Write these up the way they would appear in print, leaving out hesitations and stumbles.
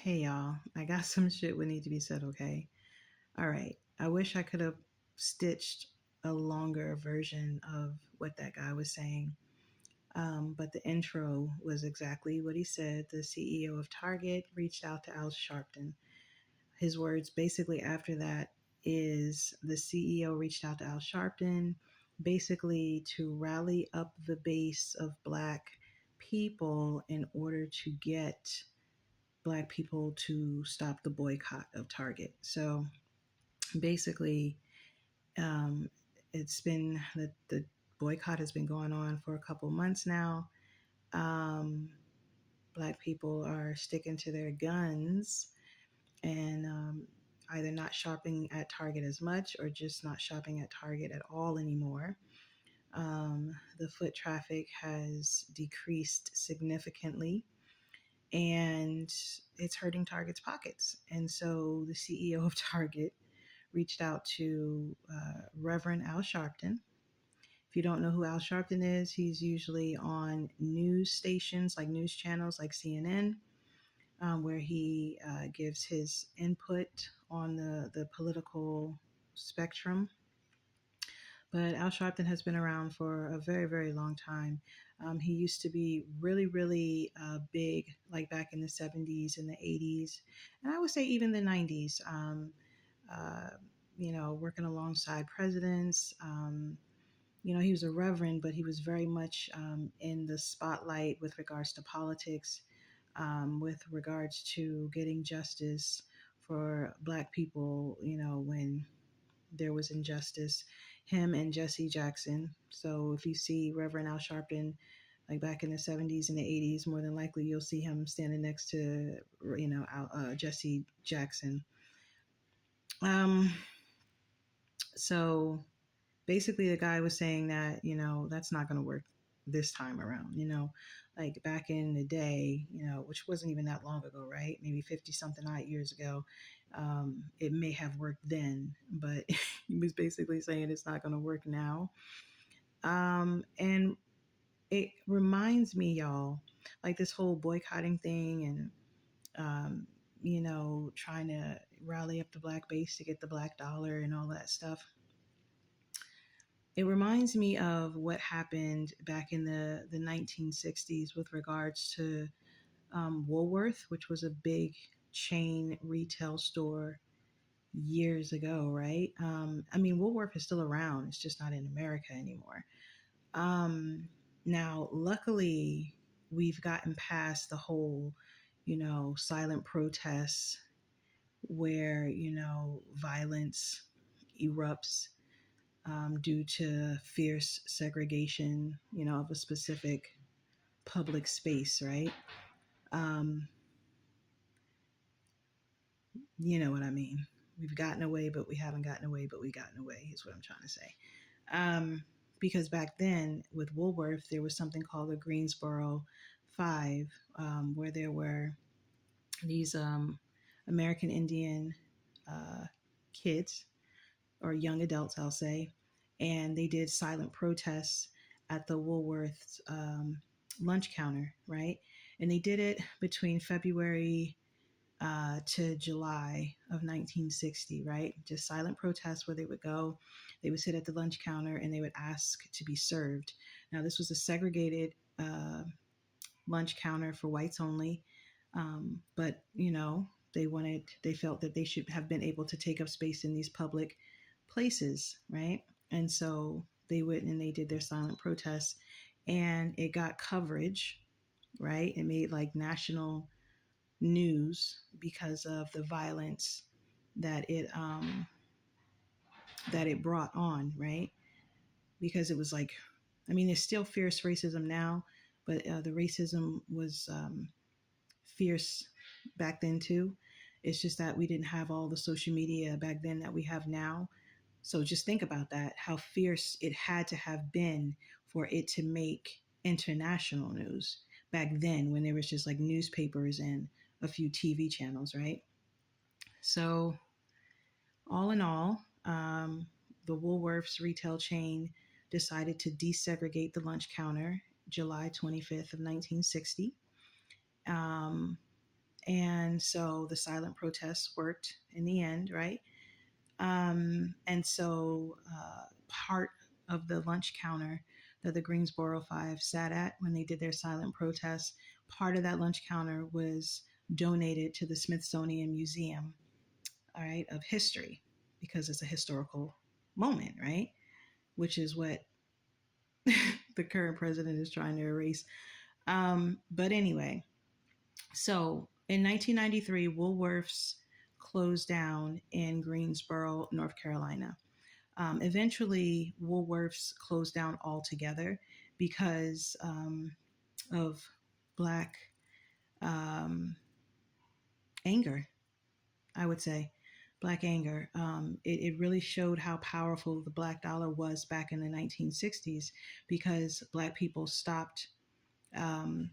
Hey y'all, I got some shit would need to be said, okay? All right. I wish I could have stitched a longer version of what that guy was saying. But the intro was exactly what he said. The CEO of Target reached out to Al Sharpton. His words basically after that is the CEO reached out to Al Sharpton basically to rally up the base of Black people in order to get Black people to stop the boycott of Target. So basically, um, it's been the boycott has been going on for a couple months now. Um, Black people are sticking to their guns and either not shopping at Target as much or just not shopping at Target at all anymore. The foot traffic has decreased significantly and it's hurting Target's pockets. And so the CEO of Target reached out to Reverend Al Sharpton. If you don't know who Al Sharpton is, he's usually on news stations like news channels like CNN, where he gives his input on the political spectrum. But Al Sharpton has been around for a very, very long time. He used to be really, really big, like back in the 70s and the 80s, and I would say even the 90s. Uh, Working alongside presidents. He was a reverend, but he was very much in the spotlight with regards to politics, with regards to getting justice for Black people, when there was injustice, him and Jesse Jackson. So if you see Reverend Al Sharpton, like back in the 70s and the 80s, more than likely you'll see him standing next to, Jesse Jackson. Um, so basically the guy was saying that, that's not going to work this time around, like back in the day, which wasn't even that long ago, right? Maybe 50 something odd years ago. It may have worked then, but he was basically saying it's not going to work now. And it reminds me, y'all, like this whole boycotting thing and, trying to rally up the Black base to get the Black dollar and all that stuff. It reminds me of what happened back in the 1960s with regards to Woolworth, which was a big chain retail store years ago, right? Woolworth is still around, it's just not in America anymore. Now, luckily, we've gotten past the whole, silent protests where, violence erupts due to fierce segregation, of a specific public space, right? Um, you know what I mean. We've gotten away, but we haven't gotten away, but we've gotten away, is what I'm trying to say. Because back then with Woolworth, there was something called the Greensboro Five, where there were these American Indian kids or young adults, I'll say, and they did silent protests at the Woolworth's lunch counter, right? And they did it between February to July of 1960, right? Just silent protests where they would go, they would sit at the lunch counter and they would ask to be served. Now, this was a segregated lunch counter for whites only, but they felt that they should have been able to take up space in these public places, right? And so they went and they did their silent protests, and it got coverage, right? It made like national news because of the violence that it brought on, right? Because it was like, there's still fierce racism now, but the racism was fierce back then too. It's just that we didn't have all the social media back then that we have now. So just think about that, how fierce it had to have been for it to make international news back then when there was just like newspapers and a few TV channels, right? So all in all, the Woolworths retail chain decided to desegregate the lunch counter July 25th of 1960. And so the silent protests worked in the end, right? And so part of the lunch counter that the Greensboro Five sat at when they did their silent protests, part of that lunch counter was donated to the Smithsonian Museum, all right, of history, because it's a historical moment, right? Which is what the current president is trying to erase. But anyway, so in 1993, Woolworths closed down in Greensboro, North Carolina. Eventually, Woolworths closed down altogether because of Black um, anger, I would say. Black anger. It really showed how powerful the Black dollar was back in the 1960s because Black people stopped um,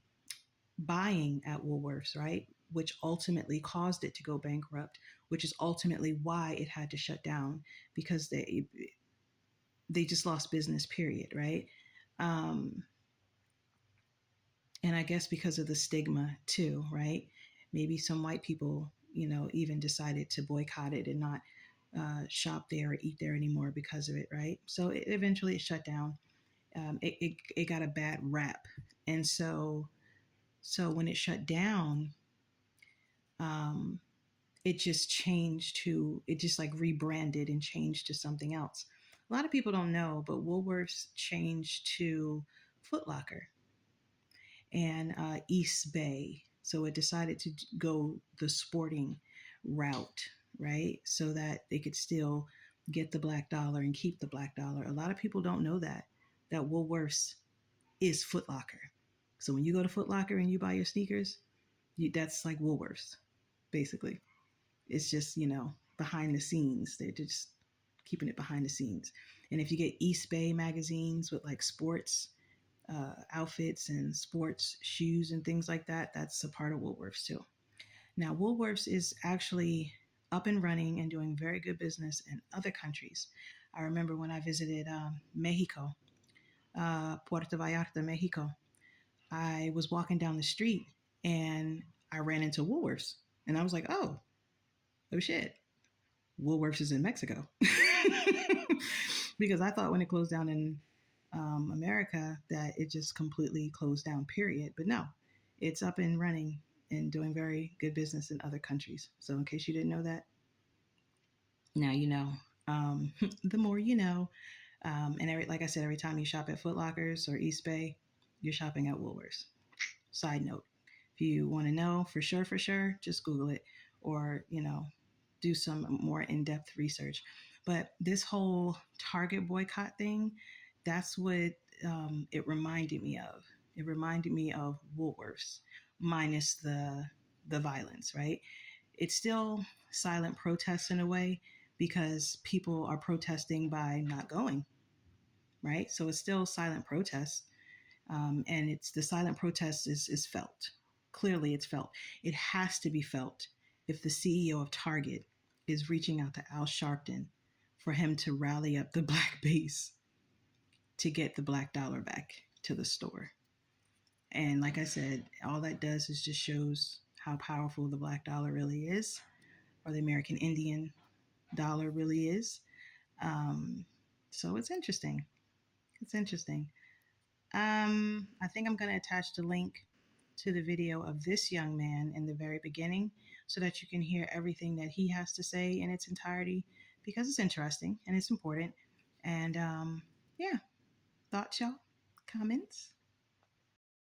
buying at Woolworths, right? Which ultimately caused it to go bankrupt, which is ultimately why it had to shut down because they just lost business, period, right? Um, and I guess because of the stigma too, right? Maybe some white people, even decided to boycott it and not shop there or eat there anymore because of it, right? So eventually it shut down. It got a bad rap, and so when it shut down, um, it just changed to it just like rebranded and changed to something else. A lot of people don't know, but Woolworths changed to Foot Locker and East Bay. So it decided to go the sporting route, right? So that they could still get the Black dollar and keep the Black dollar. A lot of people don't know that Woolworths is Foot Locker. So when you go to Foot Locker and you buy your sneakers, that's like Woolworths, basically. It's just, behind the scenes. They're just keeping it behind the scenes. And if you get East Bay magazines with like sports outfits and sports shoes and things like that, that's a part of Woolworths too. Now, Woolworths is actually up and running and doing very good business in other countries. I remember when I visited Mexico, Puerto Vallarta, Mexico, I was walking down the street and I ran into Woolworths. And I was like, oh shit, Woolworths is in Mexico. Because I thought when it closed down in America that it just completely closed down, period. But no, it's up and running and doing very good business in other countries. So, in case you didn't know that, now you know. The more you know. And like I said, every time you shop at Foot Lockers or East Bay, you're shopping at Woolworths. Side note, if you want to know for sure, just Google it or, do some more in-depth research. But this whole Target boycott thing, that's what it reminded me of. It reminded me of Woolworths minus the violence, right? It's still silent protests in a way because people are protesting by not going, right? So it's still silent protests, and it's the silent protest is felt. Clearly, it's felt. It has to be felt if the CEO of Target is reaching out to Al Sharpton for him to rally up the Black base to get the Black dollar back to the store. And like I said, all that does is just shows how powerful the Black dollar really is, or the American Indian dollar really is. Um, so it's interesting. It's interesting. I think I'm going to attach the link to the video of this young man in the very beginning so that you can hear everything that he has to say in its entirety because it's interesting and it's important. And yeah, thoughts, y'all? Comments?